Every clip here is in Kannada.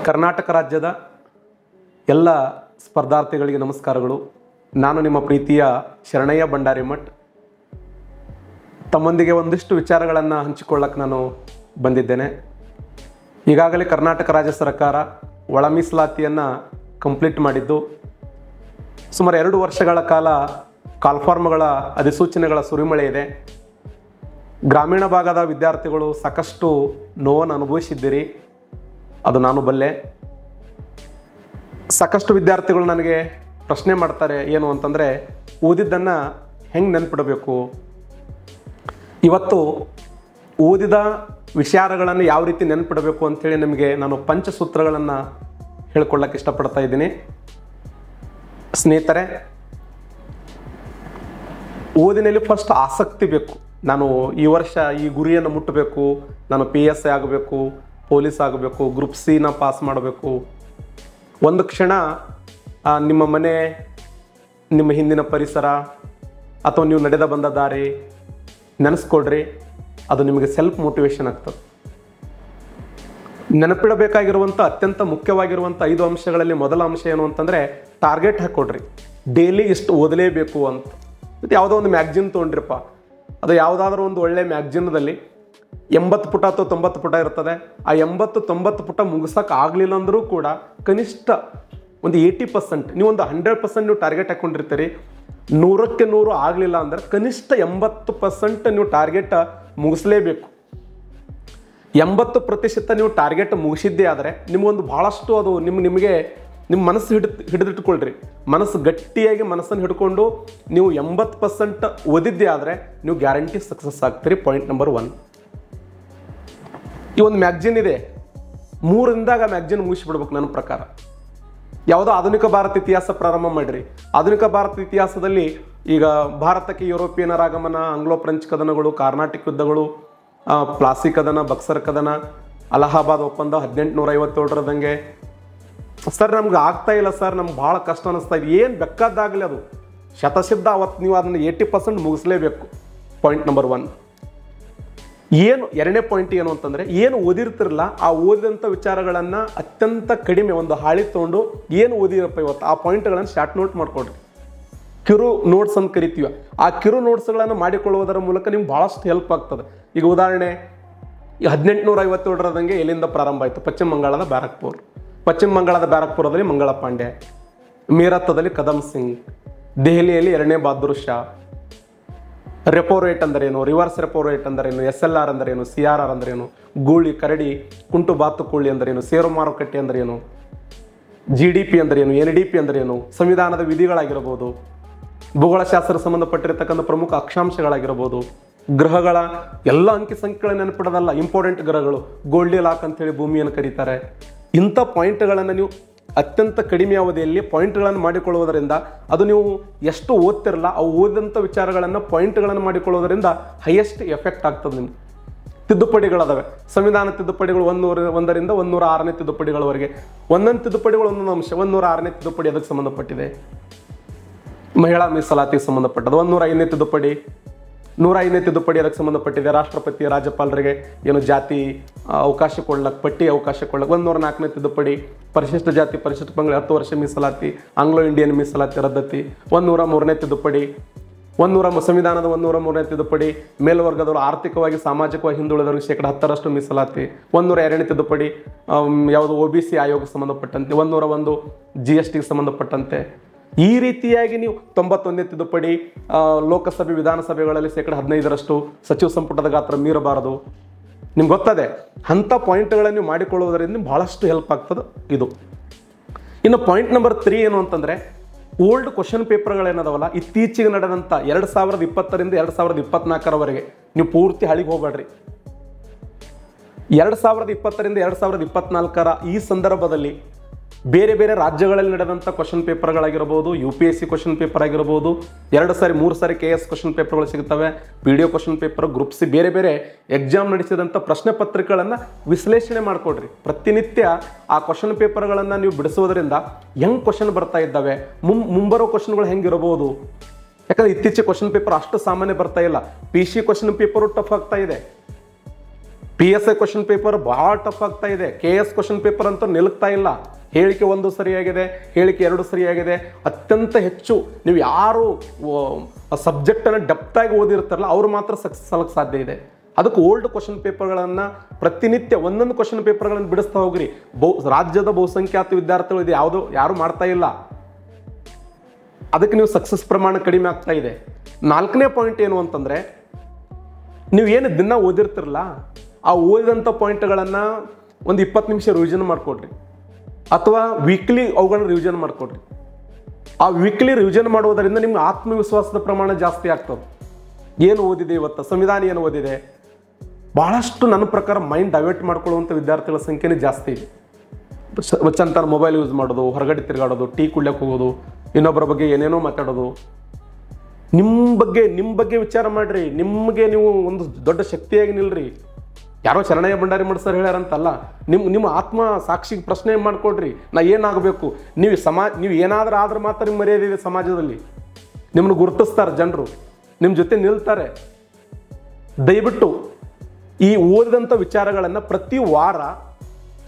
ಕರ್ನಾಟಕ ರಾಜ್ಯದ ಎಲ್ಲ ಸ್ಪರ್ಧಾರ್ಥಿಗಳಿಗೆ ನಮಸ್ಕಾರಗಳು. ನಾನು ನಿಮ್ಮ ಪ್ರೀತಿಯ ಶರಣಯ್ಯ ಭಂಡಾರಿಮಠ್. ತಮ್ಮೊಂದಿಗೆ ಒಂದಿಷ್ಟು ವಿಚಾರಗಳನ್ನು ಹಂಚಿಕೊಳ್ಳಕ್ಕೆ ನಾನು ಬಂದಿದ್ದೇನೆ. ಈಗಾಗಲೇ ಕರ್ನಾಟಕ ರಾಜ್ಯ ಸರ್ಕಾರ ಒಳ ಮೀಸಲಾತಿಯನ್ನು ಕಂಪ್ಲೀಟ್ ಮಾಡಿದ್ದು, ಸುಮಾರು 2 ವರ್ಷಗಳ ಕಾಲ ಕಾಲ್ಫಾರ್ಮ್ಗಳ ಅಧಿಸೂಚನೆಗಳ ಸುರಿಮಳೆ ಇದೆ. ಗ್ರಾಮೀಣ ಭಾಗದ ವಿದ್ಯಾರ್ಥಿಗಳು ಸಾಕಷ್ಟು ನೋವನ್ನು ಅನುಭವಿಸಿದ್ದೀರಿ, ಅದು ನಾನು ಬಲ್ಲೆ. ಸಾಕಷ್ಟು ವಿದ್ಯಾರ್ಥಿಗಳು ನನಗೆ ಪ್ರಶ್ನೆ ಮಾಡ್ತಾರೆ, ಏನು ಅಂತಂದರೆ ಓದಿದ್ದನ್ನು ಹೆಂಗೆ ನೆನಪಿಡಬೇಕು. ಇವತ್ತು ಓದಿದ ವಿಚಾರಗಳನ್ನು ಯಾವ ರೀತಿ ನೆನಪಿಡಬೇಕು ಅಂಥೇಳಿ ನಿಮಗೆ ನಾನು ಪಂಚಸೂತ್ರಗಳನ್ನು ಹೇಳ್ಕೊಳ್ಳೋಕೆ ಇಷ್ಟಪಡ್ತಾ ಇದ್ದೀನಿ. ಸ್ನೇಹಿತರೆ, ಓದಿನಲ್ಲಿ ಫಸ್ಟ್ ಆಸಕ್ತಿ ಬೇಕು. ನಾನು ಈ ವರ್ಷ ಈ ಗುರಿಯನ್ನು ಮುಟ್ಟಬೇಕು, ನಾನು PSI ಆಗಬೇಕು, ಪೊಲೀಸ್ ಆಗಬೇಕು, ಗ್ರೂಪ್ C ಪಾಸ್ ಮಾಡಬೇಕು. ಒಂದು ಕ್ಷಣ ನಿಮ್ಮ ಮನೆ, ನಿಮ್ಮ ಹಿಂದಿನ ಪರಿಸರ ಅಥವಾ ನೀವು ನಡೆದ ಬಂದ ದಾರಿ ನೆನೆಸ್ಕೊಡ್ರಿ, ಅದು ನಿಮಗೆ ಸೆಲ್ಫ್ ಮೋಟಿವೇಶನ್ ಆಗ್ತದೆ. ನೆನಪಿಡಬೇಕಾಗಿರುವಂಥ ಅತ್ಯಂತ ಮುಖ್ಯವಾಗಿರುವಂಥ 5 ಅಂಶಗಳಲ್ಲಿ ಮೊದಲ ಅಂಶ ಏನು ಅಂತಂದರೆ ಟಾರ್ಗೆಟ್ ಹಾಕ್ಕೊಡ್ರಿ. ಡೈಲಿ ಇಷ್ಟು ಓದಲೇಬೇಕು ಅಂತ. ಮತ್ತು ಯಾವುದೋ ಒಂದು ಮ್ಯಾಗ್ಜಿನ್ ತೊಗೊಂಡ್ರಿಪ್ಪ, ಅದು ಯಾವುದಾದ್ರೂ ಒಂದು ಒಳ್ಳೆ ಮ್ಯಾಗ್ಜಿನ್ದಲ್ಲಿ 80 ಪುಟ ಅಥವಾ 90 ಪುಟ ಇರ್ತದೆ. ಆ 80-90 ಪುಟ ಮುಗಿಸೋಕೆ ಆಗಲಿಲ್ಲ ಅಂದರೂ ಕೂಡ ಕನಿಷ್ಠ ಒಂದು 80%, ನೀವು ಒಂದು 100% ನೀವು ಟಾರ್ಗೆಟ್ ಹಾಕ್ಕೊಂಡಿರ್ತೀರಿ. 100ಕ್ಕೆ 100 ಆಗಲಿಲ್ಲ ಅಂದರೆ ಕನಿಷ್ಠ 80% ನೀವು ಟಾರ್ಗೆಟ್ ಮುಗಿಸ್ಲೇಬೇಕು. 80% ನೀವು ಟಾರ್ಗೆಟ್ ಮುಗಿಸಿದ್ದೇ ಆದರೆ ನಿಮಗೊಂದು ಭಾಳಷ್ಟು ಅದು ನಿಮಗೆ ನಿಮ್ಮ ಮನಸ್ಸು ಹಿಡಿದಿಟ್ಕೊಳ್ರಿ. ಮನಸ್ಸು ಗಟ್ಟಿಯಾಗಿ ಮನಸ್ಸನ್ನು ಹಿಡ್ಕೊಂಡು ನೀವು 80% ಓದಿದ್ದೇ ಆದರೆ ನೀವು ಗ್ಯಾರಂಟಿ ಸಕ್ಸಸ್ ಆಗ್ತೀರಿ. Point number 1. ಈ ಒಂದು ಮ್ಯಾಗ್ಜಿನ್ ಇದೆ, 3ರಿಂದಾಗ ಮ್ಯಾಗ್ಜಿನ್ ಮುಗಿಸ್ಬಿಡ್ಬೇಕು ನನ್ನ ಪ್ರಕಾರ. ಯಾವುದೋ ಆಧುನಿಕ ಭಾರತ ಇತಿಹಾಸ ಪ್ರಾರಂಭ ಮಾಡಿರಿ. ಆಧುನಿಕ ಭಾರತ ಇತಿಹಾಸದಲ್ಲಿ ಈಗ ಭಾರತಕ್ಕೆ ಯುರೋಪಿಯನರ ಆಗಮನ, ಆಂಗ್ಲೋ ಫ್ರೆಂಚ್ ಕದನಗಳು, ಕಾರ್ನಾಟಿಕ್ ಯುದ್ಧಗಳು, ಪ್ಲಾಸಿ ಕದನ, ಬಕ್ಸರ್ ಕದನ, ಅಲಹಾಬಾದ್ ಒಪ್ಪಂದ, 1857ರಂಗೆ. ಸರ್ ನಮ್ಗೆ ಆಗ್ತಾ ಇಲ್ಲ ಸರ್, ನಮ್ಗೆ ಭಾಳ ಕಷ್ಟ ಅನ್ನಿಸ್ತಾ ಇದೆ. ಏನು ಬೇಕಾದಾಗಲಿ ಅದು ಶತಸಿದ್ಧ, ಅವತ್ತು ನೀವು ಅದನ್ನು 80% ಮುಗಿಸ್ಲೇಬೇಕು. Point number 1. ಏನು 2ನೇ ಪಾಯಿಂಟ್ ಏನು ಅಂತಂದರೆ, ಏನು ಓದಿರ್ತಿರಲ್ಲ ಆ ಓದಿದಂಥ ವಿಚಾರಗಳನ್ನು ಅತ್ಯಂತ ಕಡಿಮೆ ಒಂದು ಹಾಳಿ ತೊಗೊಂಡು ಏನು ಓದಿರಪ್ಪ ಇವತ್ತು ಆ ಪಾಯಿಂಟ್ಗಳನ್ನು ಶಾರ್ಟ್ ನೋಟ್ ಮಾಡಿಕೊಡ್ರಿ. ಕಿರು ನೋಟ್ಸ್ ಅಂತ ಕರಿತೀವಿ. ಆ ಕಿರು ನೋಟ್ಸ್ಗಳನ್ನು ಮಾಡಿಕೊಳ್ಳುವುದರ ಮೂಲಕ ನಿಮ್ಗೆ ಭಾಳಷ್ಟು ಹೆಲ್ಪ್ ಆಗ್ತದೆ. ಈಗ ಉದಾಹರಣೆ, ಈ 1857ರಂಗೆ ಎಲ್ಲಿಂದ ಪ್ರಾರಂಭ ಆಯಿತು? ಪಶ್ಚಿಮ ಬಂಗಾಳದ ಬ್ಯಾರಕ್ಪುರ್. ಪಶ್ಚಿಮ ಬಂಗಾಳದ ಬ್ಯಾರಕ್ಪುರದಲ್ಲಿ ಮಂಗಳ ಪಾಂಡೆ, ಮೀರತ್ತದಲ್ಲಿ ಕದಮ್ ಸಿಂಗ್, ದೆಹಲಿಯಲ್ಲಿ 2ನೇ ಬಹದ್ದೂರ್ ಶಾ. ರೆಪೋ ರೇಟ್ ಅಂದರೇನು, ರಿವರ್ಸ್ ರೆಪೋ ರೇಟ್ ಅಂದರೇನು, SLR ಅಂದರೇನು, CRR ಅಂದರೇನು, ಗೂಳಿ, ಕರಡಿ, ಕುಂಟು ಬಾತುಕೋಳಿ ಅಂದರೇನು, ಷೇರು ಮಾರುಕಟ್ಟೆ ಅಂದರೇನು, GDP ಅಂದರೇನು, NDP ಅಂದರೇನು, ಸಂವಿಧಾನದ ವಿಧಿಗಳಾಗಿರ್ಬೋದು, ಭೂಗೋಳಶಾಸ್ತ್ರ ಸಂಬಂಧಪಟ್ಟಿರತಕ್ಕಂಥ ಪ್ರಮುಖ ಅಕ್ಷಾಂಶಗಳಾಗಿರ್ಬೋದು, ಗ್ರಹಗಳ ಎಲ್ಲ ಅಂಕಿ ಸಂಖ್ಯೆಗಳನ್ನು ನೆನಪಿಡೋದಲ್ಲ, ಇಂಪಾರ್ಟೆಂಟ್ ಗ್ರಹಗಳು, ಗೋಲ್ಡಿ ಲಾಕ್ ಅಂತೇಳಿ ಭೂಮಿಯನ್ನು ಕರೀತಾರೆ. ಇಂಥ ಪಾಯಿಂಟ್ಗಳನ್ನು ನೀವು ಅತ್ಯಂತ ಕಡಿಮೆ ಅವಧಿಯಲ್ಲಿ ಪಾಯಿಂಟ್ಗಳನ್ನು ಮಾಡಿಕೊಳ್ಳುವುದರಿಂದ, ಅದು ನೀವು ಎಷ್ಟು ಓದ್ತಿರಲ್ಲ ಆ ಓದಿದಂಥ ವಿಚಾರಗಳನ್ನು ಪಾಯಿಂಟ್ಗಳನ್ನು ಮಾಡಿಕೊಳ್ಳೋದರಿಂದ ಹೈಯೆಸ್ಟ್ ಎಫೆಕ್ಟ್ ಆಗ್ತದೆ ನಿಮ್ಗೆ. ತಿದ್ದುಪಡಿಗಳದಾವೆ, ಸಂವಿಧಾನ ತಿದ್ದುಪಡಿಗಳು 101ರಿಂದ 106ನೇ ತಿದ್ದುಪಡಿಗಳವರೆಗೆ. ಒಂದೊಂದು ತಿದ್ದುಪಡಿಗಳು ಒಂದೊಂದು ಅಂಶ. 106ನೇ ತಿದ್ದುಪಡಿ ಅದಕ್ಕೆ ಸಂಬಂಧಪಟ್ಟಿದೆ, ಮಹಿಳಾ ಮೀಸಲಾತಿಗೆ ಸಂಬಂಧಪಟ್ಟದ್ದು. 105ನೇ ತಿದ್ದುಪಡಿ, 105ನೇ ತಿದ್ದುಪಡಿ ಅದಕ್ಕೆ ಸಂಬಂಧಪಟ್ಟಿದೆ. ರಾಷ್ಟ್ರಪತಿ ರಾಜ್ಯಪಾಲರಿಗೆ ಏನು ಜಾತಿ ಅವಕಾಶ ಕೊಡ್ಲಕ್ಕೆ, ಪಟ್ಟಿ ಅವಕಾಶ ಕೊಡ್ಲಕ್ಕೆ. 104ನೇ ತಿದ್ದುಪಡಿ, ಪರಿಶಿಷ್ಟ ಜಾತಿ ಪರಿಶಿಷ್ಟ ಪಂಗಡ 10 ವರ್ಷ ಮೀಸಲಾತಿ, ಆಂಗ್ಲೋ ಇಂಡಿಯನ್ ಮೀಸಲಾತಿ ರದ್ದತಿ. 103ನೇ ತಿದ್ದುಪಡಿ, ಸಂವಿಧಾನದ 103ನೇ ತಿದ್ದುಪಡಿ, ಮೇಲ್ವರ್ಗದವರು ಆರ್ಥಿಕವಾಗಿ ಸಾಮಾಜಿಕವಾಗಿ ಹಿಂದುಳಿದವರಿಗೆ 10% ಮೀಸಲಾತಿ. 102ನೇ ತಿದ್ದುಪಡಿ ಯಾವುದು OBC ಆಯೋಗಕ್ಕೆ ಸಂಬಂಧಪಟ್ಟಂತೆ. 101 GSTಗೆ ಸಂಬಂಧಪಟ್ಟಂತೆ. ಈ ರೀತಿಯಾಗಿ ನೀವು 91ನೇ ತಿದ್ದುಪಡಿ, ಲೋಕಸಭೆ ವಿಧಾನಸಭೆಗಳಲ್ಲಿ 15% ಸಚಿವ ಸಂಪುಟದ ಗಾತ್ರ ಮೀರಬಾರದು. ನಿಮ್ಗೆ ಗೊತ್ತದೆ, ಅಂಥ ಪಾಯಿಂಟ್ಗಳನ್ನು ನೀವು ಮಾಡಿಕೊಳ್ಳುವುದರಿಂದ ಭಾಳಷ್ಟು ಹೆಲ್ಪ್ ಆಗ್ತದೆ ಇದು. ಇನ್ನು ಪಾಯಿಂಟ್ ನಂಬರ್ 3 ಏನು ಅಂತಂದರೆ, ಓಲ್ಡ್ ಕ್ವಶನ್ ಪೇಪರ್ಗಳೇನದವಲ್ಲ, ಇತ್ತೀಚೆಗೆ ನಡೆದಂಥ 2020ರಿಂದ 2024ರವರೆಗೆ ನೀವು ಪೂರ್ತಿ ಹಳಿಗೆ ಹೋಗಬೇಡ್ರಿ. 2020ರಿಂದ 2024ರ ಈ ಸಂದರ್ಭದಲ್ಲಿ ಬೇರೆ ಬೇರೆ ರಾಜ್ಯಗಳಲ್ಲಿ ನಡೆದಂಥ ಕ್ವಶನ್ ಪೇಪರ್ಗಳಾಗಿರ್ಬೋದು, UPSC ಕ್ವಶನ್ ಪೇಪರ್ ಆಗಿರ್ಬೋದು, 2 ಸಾರಿ 3 ಸಾರಿ KS ಕ್ವಶನ್ ಪೇಪರ್ಗಳು ಸಿಗ್ತವೆ, PDO question paper, group C, ಬೇರೆ ಬೇರೆ ಎಕ್ಸಾಮ್ ನಡೆಸಿದಂಥ ಪ್ರಶ್ನೆ ಪತ್ರಿಕೆಗಳನ್ನು ವಿಶ್ಲೇಷಣೆ ಮಾಡಿಕೊಡ್ರಿ. ಪ್ರತಿನಿತ್ಯ ಆ ಕ್ವಶನ್ ಪೇಪರ್ಗಳನ್ನು ನೀವು ಬಿಡಿಸೋದ್ರಿಂದ ಹೆಂಗೆ ಕ್ವಶನ್ ಬರ್ತಾ ಇದ್ದಾವೆ, ಮುಂಬರೋ ಕ್ವಶನ್ಗಳು ಹೆಂಗಿರಬಹುದು. ಯಾಕಂದರೆ ಇತ್ತೀಚೆಗೆ ಕ್ವಶನ್ ಪೇಪರ್ ಅಷ್ಟು ಸಾಮಾನ್ಯ ಬರ್ತಾ ಇಲ್ಲ. PC ಕ್ವಶನ್ ಪೇಪರು ಟಫ್ ಆಗ್ತಾ ಇದೆ. PSI ಕ್ವಶನ್ ಪೇಪರ್ ಭಾಳ ಟಫ್ ಆಗ್ತಾ ಇದೆ. KS ಕ್ವಶನ್ ಪೇಪರ್ ಅಂತೂ ನಿಲ್ತಾ ಇಲ್ಲ. ಹೇಳಿಕೆ 1 ಸರಿಯಾಗಿದೆ, ಹೇಳಿಕೆ 2 ಸರಿಯಾಗಿದೆ. ಅತ್ಯಂತ ಹೆಚ್ಚು ನೀವು ಯಾರು ಸಬ್ಜೆಕ್ಟನ್ನು ಡೆಪ್ತಾಗಿ ಓದಿರ್ತಾರಲ್ಲ ಅವ್ರು ಮಾತ್ರ ಸಕ್ಸಸ್ ಆಗಕ್ಕೆ ಸಾಧ್ಯ ಇದೆ. ಅದಕ್ಕೆ ಓಲ್ಡ್ ಕ್ವಶನ್ ಪೇಪರ್ಗಳನ್ನು ಪ್ರತಿನಿತ್ಯ ಒಂದೊಂದು ಕ್ವಶನ್ ಪೇಪರ್ಗಳನ್ನು ಬಿಡಿಸ್ತಾ ಹೋಗ್ರಿ. ರಾಜ್ಯದ ಬಹುಸಂಖ್ಯಾತ ವಿದ್ಯಾರ್ಥಿಗಳು ಇದು ಯಾರು ಮಾಡ್ತಾ ಇಲ್ಲ. ಅದಕ್ಕೆ ನೀವು ಸಕ್ಸಸ್ ಪ್ರಮಾಣ ಕಡಿಮೆ ಆಗ್ತಾ ಇದೆ. 4ನೇ ಪಾಯಿಂಟ್ ಏನು ಅಂತಂದರೆ, ನೀವು ಏನು ದಿನ ಓದಿರ್ತಿರಲ್ಲ ಆ ಓದಿದಂಥ ಪಾಯಿಂಟ್ಗಳನ್ನು ಒಂದು 20 ನಿಮಿಷ ರಿವಿಷನ್ ಮಾಡಿಕೊಡ್ರಿ, ಅಥವಾ ವೀಕ್ಲಿ ಅವುಗಳನ್ನ ರಿವಿಷನ್ ಮಾಡಿಕೊಡ್ರಿ. ಆ ವೀಕ್ಲಿ ರಿವಿಷನ್ ಮಾಡೋದರಿಂದ ನಿಮ್ಗೆ ಆತ್ಮವಿಶ್ವಾಸದ ಪ್ರಮಾಣ ಜಾಸ್ತಿ ಆಗ್ತದೆ. ಏನು ಓದಿದೆ ಇವತ್ತು, ಸಂವಿಧಾನ ಏನು ಓದಿದೆ, ಭಾಳಷ್ಟು ನನ್ನ ಪ್ರಕಾರ ಮೈಂಡ್ ಡೈವರ್ಟ್ ಮಾಡ್ಕೊಳ್ಳುವಂಥ ವಿದ್ಯಾರ್ಥಿಗಳ ಸಂಖ್ಯೆನೇ ಜಾಸ್ತಿ ಇದೆ. ಚಂತಾನ ಮೊಬೈಲ್ ಯೂಸ್ ಮಾಡೋದು, ಹೊರಗಡೆ ತಿರುಗಾಡೋದು, ಟೀ ಕುಡ್ಲಿಕ್ಕೆ ಹೋಗೋದು, ಇನ್ನೊಬ್ಬರ ಬಗ್ಗೆ ಏನೇನೋ ಮಾತಾಡೋದು. ನಿಮ್ಮ ಬಗ್ಗೆ ವಿಚಾರ ಮಾಡಿರಿ. ನಿಮಗೆ ನೀವು ಒಂದು ದೊಡ್ಡ ಶಕ್ತಿಯಾಗಿ ನಿಲ್ರಿ. ಯಾರೋ ಶರಣಯ್ಯ ಭಂಡಾರಿ ಮಠ ಸರ್ ಹೇಳ್ಯಾರಂತಲ್ಲ, ನಿಮ್ಮ ಆತ್ಮ ಸಾಕ್ಷಿಗೆ ಪ್ರಶ್ನೆ ಮಾಡಿಕೊಡ್ರಿ. ನಾ ಏನಾಗಬೇಕು, ನೀವು ಏನಾದರೂ ಆದ್ರೆ ಮಾತ್ರ ನಿಮ್ಮ ಮರ್ಯಾದೆ ಇದೆ ಸಮಾಜದಲ್ಲಿ. ನಿಮ್ಮನ್ನು ಗುರುತಿಸ್ತಾರೆ ಜನರು, ನಿಮ್ಮ ಜೊತೆ ನಿಲ್ತಾರೆ. ದಯವಿಟ್ಟು ಈ ಓದಿದಂಥ ವಿಚಾರಗಳನ್ನು ಪ್ರತಿ ವಾರ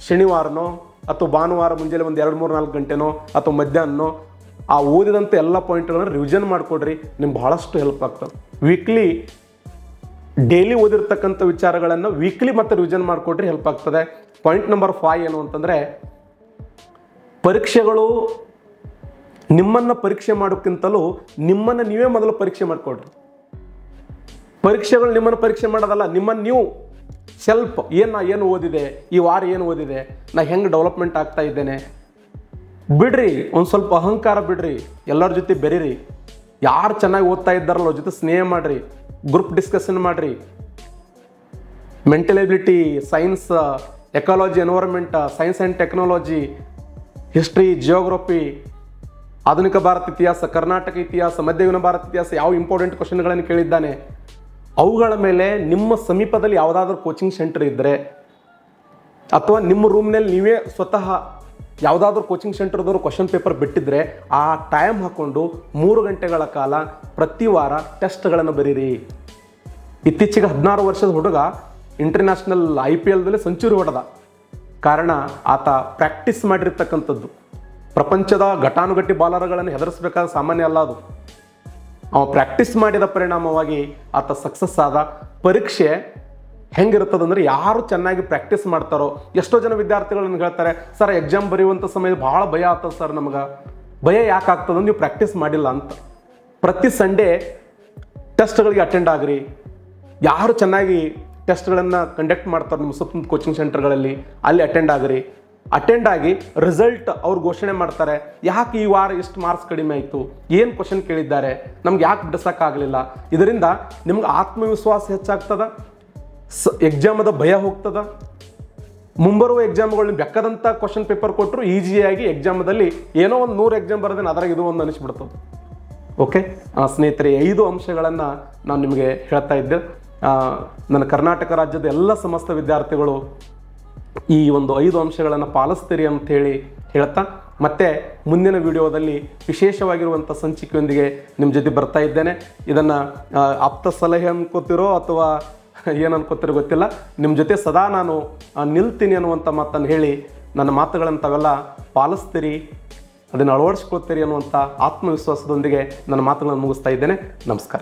ಶನಿವಾರನೋ ಅಥವಾ ಭಾನುವಾರ ಮುಂಜಾನೆ ಒಂದು 2-3-4 ಗಂಟೆನೋ ಅಥವಾ ಮಧ್ಯಾಹ್ನನೋ ಆ ಓದಿದಂಥ ಎಲ್ಲ ಪಾಯಿಂಟ್ಗಳನ್ನು ರಿವಿಷನ್ ಮಾಡಿಕೊಡ್ರಿ. ನಿಮ್ಗೆ ಭಾಳಷ್ಟು ಹೆಲ್ಪ್ ಆಗ್ತದೆ. ವೀಕ್ಲಿ ಡೈಲಿ ಓದಿರ್ತಕ್ಕಂಥ ವಿಚಾರಗಳನ್ನು ವೀಕ್ಲಿ ಮತ್ತೆ ರಿವಿಷನ್ ಮಾಡಿಕೊಡ್ರಿ, ಹೆಲ್ಪ್ ಆಗ್ತದೆ. ಪಾಯಿಂಟ್ ನಂಬರ್ 5 ಏನು ಅಂತಂದರೆ, ಪರೀಕ್ಷೆಗಳು ನಿಮ್ಮನ್ನು ಪರೀಕ್ಷೆ ಮಾಡೋಕ್ಕಿಂತಲೂ ನಿಮ್ಮನ್ನು ನೀವೇ ಮೊದಲು ಪರೀಕ್ಷೆ ಮಾಡಿಕೊಡ್ರಿ. ಪರೀಕ್ಷೆಗಳು ನಿಮ್ಮನ್ನು ಪರೀಕ್ಷೆ ಮಾಡೋದಲ್ಲ, ನಿಮ್ಮನ್ನು ನೀವು ಸೆಲ್ಫ್ ಏನು ಓದಿದೆ, ಈ ವಾರ ಏನು ಓದಿದೆ, ನಾ ಹೆಂಗೆ ಡೆವಲಪ್ಮೆಂಟ್ ಆಗ್ತಾ ಇದ್ದೇನೆ ಬಿಡ್ರಿ. ಒಂದು ಸ್ವಲ್ಪ ಅಹಂಕಾರ ಬಿಡ್ರಿ, ಎಲ್ಲರ ಜೊತೆ ಬೆರೀರಿ. ಯಾರು ಚೆನ್ನಾಗಿ ಓದ್ತಾ ಇದ್ದಾರಲ್ಲ ಅವ್ರ ಜೊತೆ ಸ್ನೇಹ ಮಾಡಿರಿ, ಗ್ರೂಪ್ ಡಿಸ್ಕಷನ್ ಮಾಡಿರಿ. Mental ability, science, ecology, environment, science and technology, history, geography, ಆಧುನಿಕ ಭಾರತ ಇತಿಹಾಸ, ಕರ್ನಾಟಕ ಇತಿಹಾಸ, ಮಧ್ಯಯುಗೀನ ಭಾರತ ಇತಿಹಾಸ, ಯಾವ ಇಂಪಾರ್ಟೆಂಟ್ ಕ್ವಶನ್ಗಳನ್ನು ಕೇಳಿದ್ದಾನೆ ಅವುಗಳ ಮೇಲೆ ನಿಮ್ಮ ಸಮೀಪದಲ್ಲಿ ಯಾವುದಾದ್ರೂ ಕೋಚಿಂಗ್ ಸೆಂಟರ್ ಇದ್ದರೆ, ಅಥವಾ ನಿಮ್ಮ ರೂಮ್ನಲ್ಲಿ ನೀವೇ ಸ್ವತಃ ಯಾವುದಾದ್ರೂ ಕೋಚಿಂಗ್ ಸೆಂಟರ್ದವರು ಕ್ವಶನ್ ಪೇಪರ್ ಬಿಟ್ಟಿದ್ರೆ ಆ ಟೈಮ್ ಹಾಕ್ಕೊಂಡು 3 ಗಂಟೆಗಳ ಕಾಲ ಪ್ರತಿ ವಾರ ಟೆಸ್ಟ್ಗಳನ್ನು ಬರೀರಿ. ಇತ್ತೀಚೆಗೆ 16 ವರ್ಷದ ಹುಡುಗ ಇಂಟರ್ನ್ಯಾಷನಲ್ IPLದಲ್ಲಿ ಸೆಂಚುರಿ ಹೊಡೆದ. ಕಾರಣ ಆತ ಪ್ರಾಕ್ಟೀಸ್ ಮಾಡಿರ್ತಕ್ಕಂಥದ್ದು. ಪ್ರಪಂಚದ ಘಟಾನುಘಟಿ ಬಾಲರ್ಗಳನ್ನು ಹೆದರಿಸಬೇಕಾದ ಸಾಮಾನ್ಯ ಅಲ್ಲ ಅದು. ಅವ ಪ್ರಾಕ್ಟೀಸ್ ಮಾಡಿದ ಪರಿಣಾಮವಾಗಿ ಆತ ಸಕ್ಸಸ್ ಆದ. ಪರೀಕ್ಷೆ ಹೆಂಗಿರ್ತದಂದ್ರೆ, ಯಾರು ಚೆನ್ನಾಗಿ ಪ್ರಾಕ್ಟೀಸ್ ಮಾಡ್ತಾರೋ, ಎಷ್ಟೋ ಜನ ವಿದ್ಯಾರ್ಥಿಗಳನ್ನು ಹೇಳ್ತಾರೆ, ಸರ್ ಎಕ್ಸಾಮ್ ಬರೆಯುವಂಥ ಸಮಯದಲ್ಲಿ ಭಾಳ ಭಯ ಆಗ್ತದೆ ಸರ್. ನಮಗೆ ಭಯ ಯಾಕೆ ಆಗ್ತದೆ, ನೀವು ಪ್ರಾಕ್ಟೀಸ್ ಮಾಡಿಲ್ಲ ಅಂತ. ಪ್ರತಿ ಸಂಡೇ ಟೆಸ್ಟ್ಗಳಿಗೆ ಅಟೆಂಡ್ ಆಗ್ರಿ. ಯಾರು ಚೆನ್ನಾಗಿ ಟೆಸ್ಟ್ಗಳನ್ನು ಕಂಡಕ್ಟ್ ಮಾಡ್ತಾರೆ ನಿಮ್ಮ ಸುತ್ತಮುತ್ತ ಕೋಚಿಂಗ್ ಸೆಂಟರ್ಗಳಲ್ಲಿ, ಅಲ್ಲಿ ಅಟೆಂಡ್ ಆಗ್ರಿ. ಅಟೆಂಡ್ ಆಗಿ ರಿಸಲ್ಟ್ ಅವ್ರು ಘೋಷಣೆ ಮಾಡ್ತಾರೆ. ಯಾಕೆ ಈ ವಾರ ಎಷ್ಟು ಮಾರ್ಕ್ಸ್ ಕಡಿಮೆ ಆಯಿತು, ಏನು ಕ್ವಶನ್ ಕೇಳಿದ್ದಾರೆ, ನಮ್ಗೆ ಯಾಕೆ ಬಿಡಿಸೋಕ್ಕಾಗಲಿಲ್ಲ. ಇದರಿಂದ ನಿಮ್ಗೆ ಆತ್ಮವಿಶ್ವಾಸ ಹೆಚ್ಚಾಗ್ತದ, ಎಕ್ಸಾಮದ ಭಯ ಹೋಗ್ತದ. ಮುಂಬರುವ ಎಕ್ಸಾಮ್ಗಳನ್ನ ಬೆಕ್ಕದಂಥ ಕ್ವಶನ್ ಪೇಪರ್ ಕೊಟ್ಟರು ಈಸಿಯಾಗಿ ಎಕ್ಸಾಮದಲ್ಲಿ ಏನೋ ಒಂದು 100 ಎಕ್ಸಾಮ್ ಬರೋದೇನು ಅದ್ರಾಗ ಇದು ಒಂದು ಅನಿಸ್ಬಿಡ್ತದೆ. ಓಕೆ ಸ್ನೇಹಿತರೆ, 5 ಅಂಶಗಳನ್ನು ನಾನು ನಿಮಗೆ ಹೇಳ್ತಾ ಇದ್ದೆ. ನನ್ನ ಕರ್ನಾಟಕ ರಾಜ್ಯದ ಎಲ್ಲ ಸಮಸ್ತ ವಿದ್ಯಾರ್ಥಿಗಳು ಈ ಒಂದು 5 ಅಂಶಗಳನ್ನು ಪಾಲಿಸ್ತೀರಿ ಅಂಥೇಳಿ ಹೇಳ್ತಾ, ಮತ್ತೆ ಮುಂದಿನ ವಿಡಿಯೋದಲ್ಲಿ ವಿಶೇಷವಾಗಿರುವಂಥ ಸಂಚಿಕೆಯೊಂದಿಗೆ ನಿಮ್ಮ ಜೊತೆ ಬರ್ತಾ ಇದ್ದೇನೆ. ಇದನ್ನು ಆಪ್ತ ಸಲಹೆ ಅನ್ಕೋತಿರೋ ಅಥವಾ ಏನು ಅನ್ಕೋತಿರೋ ಗೊತ್ತಿಲ್ಲ, ನಿಮ್ಮ ಜೊತೆ ಸದಾ ನಾನು ನಿಲ್ತೀನಿ ಅನ್ನುವಂಥ ಮಾತನ್ನು ಹೇಳಿ ನನ್ನ ಮಾತುಗಳನ್ನು ತಾವೆಲ್ಲ ಪಾಲಿಸ್ತೀರಿ, ಅದನ್ನು ಅಳವಡಿಸ್ಕೊಳ್ತೀರಿ ಅನ್ನುವಂಥ ಆತ್ಮವಿಶ್ವಾಸದೊಂದಿಗೆ ನನ್ನ ಮಾತುಗಳನ್ನು ಮುಗಿಸ್ತಾ ಇದ್ದೇನೆ. ನಮಸ್ಕಾರ.